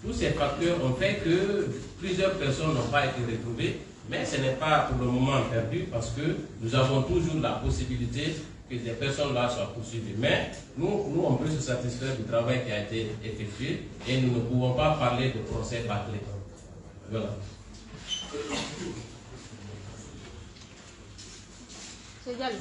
Tous ces facteurs ont fait que plusieurs personnes n'ont pas été retrouvées, mais ce n'est pas pour le moment perdu parce que nous avons toujours la possibilité que ces personnes-là soient poursuivies. Mais nous, on peut se satisfaire du travail qui a été effectué et nous ne pouvons pas parler de procès bâclé. Voilà. C'est égal.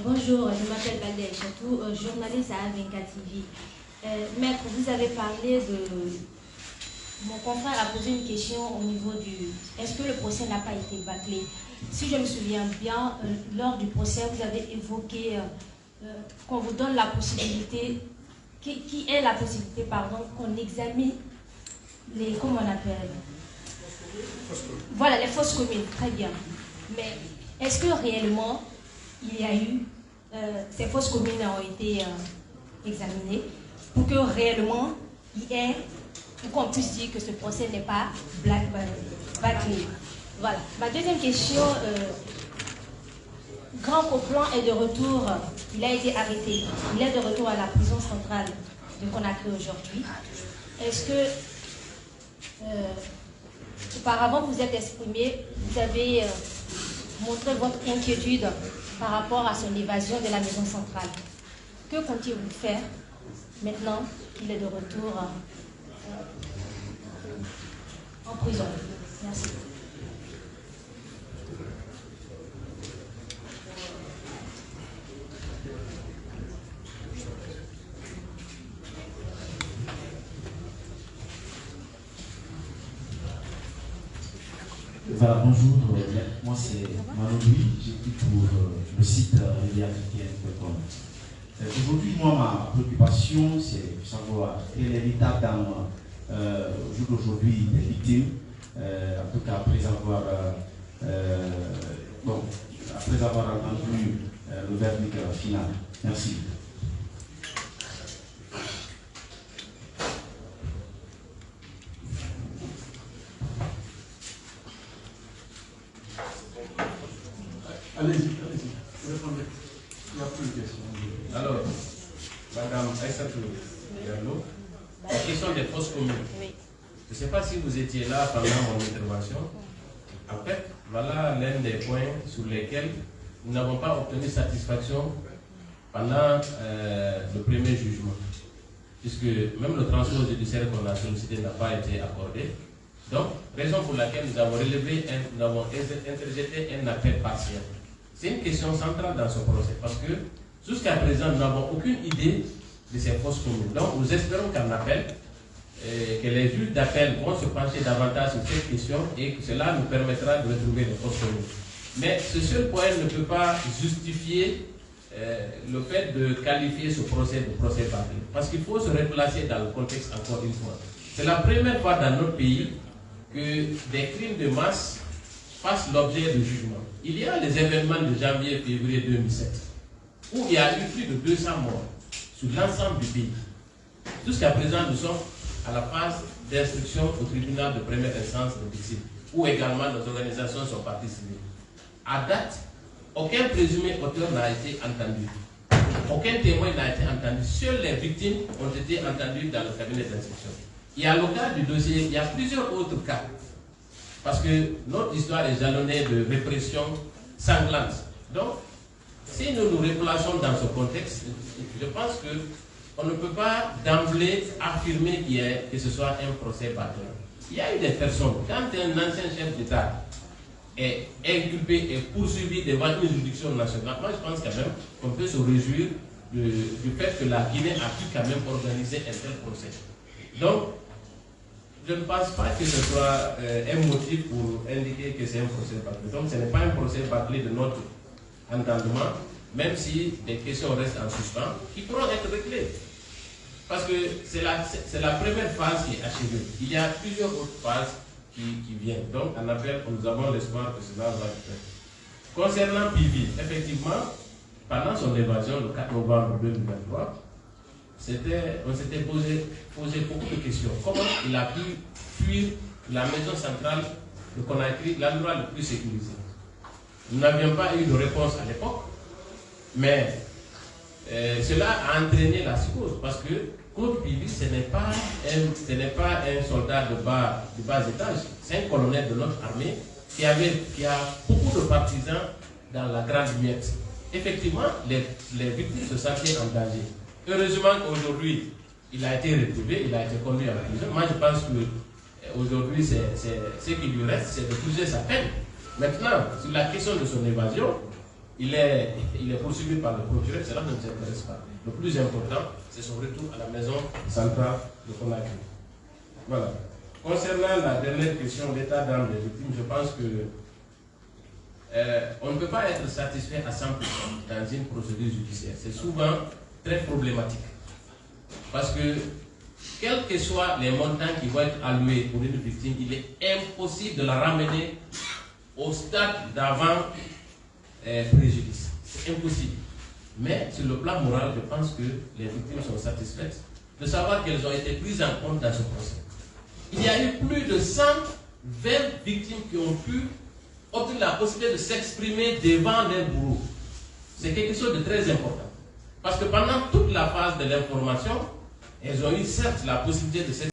Bonjour, je m'appelle Balde Chatou, journaliste à A24 TV. Maître, vous avez parlé de... Mon confrère a posé une question au niveau du... Est-ce que le procès n'a pas été bâclé? Si je me souviens bien, lors du procès, vous avez évoqué qu'on vous donne la possibilité, qui est la possibilité, pardon, qu'on examine les... Comment on appelle? Voilà, les fausses communes, très bien. Mais est-ce que réellement, il y a eu, ces fausses communes ont été examinées pour que réellement il y ait, pour qu'on puisse dire que ce procès n'est pas bâclé. Voilà. Ma deuxième question, Grand Coplan est de retour, il a été arrêté, il est de retour à la prison centrale de Conakry aujourd'hui. Est-ce que, auparavant vous êtes exprimé, vous avez montré votre inquiétude par rapport à son évasion de la maison centrale. Que comptez-vous faire maintenant qu'il est de retour en prison? Merci. Voilà, bonjour, moi c'est Manon Louis, j'écris pour le site médiaafricain.com. Aujourd'hui, moi, ma préoccupation, c'est de savoir quel est l'état d'âme au jour d'aujourd'hui des victimes, en tout cas après avoir entendu le verdict final. Merci. Allez-y, allez-y. Répondez. Il n'y a plus de questions. Alors, Madame Aïssatou Diallo, la question des fausses communes. Oui. Je ne sais pas si vous étiez là pendant mon intervention. En fait, voilà l'un des points sur lesquels nous n'avons pas obtenu satisfaction pendant le premier jugement. Puisque même le transport judiciaire qu'on a sollicité n'a pas été accordé. Donc, raison pour laquelle nous avons interjeté un appel partiel. C'est une question centrale dans ce procès parce que jusqu'à présent, nous n'avons aucune idée de ces fausses communes. Donc, nous espérons qu'en appel, que les juges d'appel vont se pencher davantage sur cette question et que cela nous permettra de retrouver les fausses communes. Mais ce seul point ne peut pas justifier le fait de qualifier ce procès de procès bâclé. Parce qu'il faut se replacer dans le contexte encore une fois. C'est la première fois dans notre pays que des crimes de masse fassent l'objet de jugement. Il y a les événements de janvier-février 2007, où il y a eu plus de 200 morts sur l'ensemble du pays. Jusqu'à présent, nous sommes à la phase d'instruction au tribunal de première instance de Bixi, où également nos organisations sont parties civiles. À date, aucun présumé auteur n'a été entendu. Aucun témoin n'a été entendu. Seules les victimes ont été entendues dans le cabinet d'instruction. Et à l'occasion du dossier, il y a plusieurs autres cas. Parce que notre histoire est jalonnée de répression sanglante. Donc, si nous nous replaçons dans ce contexte, je pense qu'on ne peut pas d'emblée affirmer que ce soit un procès bâclé. Il y a eu des personnes, quand un ancien chef d'État est inculpé et poursuivi devant une juridiction nationale, moi je pense quand même qu'on peut se réjouir du fait que la Guinée a pu quand même organiser un tel procès. Donc, je ne pense pas que ce soit un motif pour indiquer que c'est un procès bâclé. Donc, ce n'est pas un procès bâclé de notre entendement, même si des questions restent en suspens, qui pourront être réglées. Parce que c'est la première phase qui est achevée. Il y a plusieurs autres phases qui viennent. Donc, en appel, nous avons l'espoir que cela va être fait. Concernant Pivi, effectivement, pendant son évasion, le 4 novembre 2023, on s'était posé beaucoup de questions. Comment il a pu fuir la maison centrale de Conakry l'endroit le plus sécurisé. Nous n'avions pas eu de réponse à l'époque, mais cela a entraîné la psychose parce que Claude Bibi, ce n'est pas un soldat de bas étage, c'est un colonel de notre armée qui a beaucoup de partisans dans la Grande Muette. Effectivement, les victimes se sentaient en danger. Heureusement qu'aujourd'hui, il a été retrouvé, il a été conduit à la prison. Moi, je pense qu'aujourd'hui, ce qui lui reste, c'est de purger sa peine. Maintenant, sur la question de son évasion, il est poursuivi par le procureur, cela ne nous intéresse pas. Le plus important, c'est son retour à la maison centrale de Conakry. Voilà. Concernant la dernière question, l'état d'âme des victimes, je pense que on ne peut pas être satisfait à 100% dans une procédure judiciaire. C'est souvent très problématique. Parce que, quels que soient les montants qui vont être alloués pour une victime, il est impossible de la ramener au stade d'avant préjudice. C'est impossible. Mais sur le plan moral, je pense que les victimes sont satisfaites de savoir qu'elles ont été prises en compte dans ce procès. Il y a eu plus de 120 victimes qui ont pu obtenir la possibilité de s'exprimer devant leur bourreau. C'est quelque chose de très important. Parce que pendant toute la phase de l'information, elles ont eu certes la possibilité de s'exprimer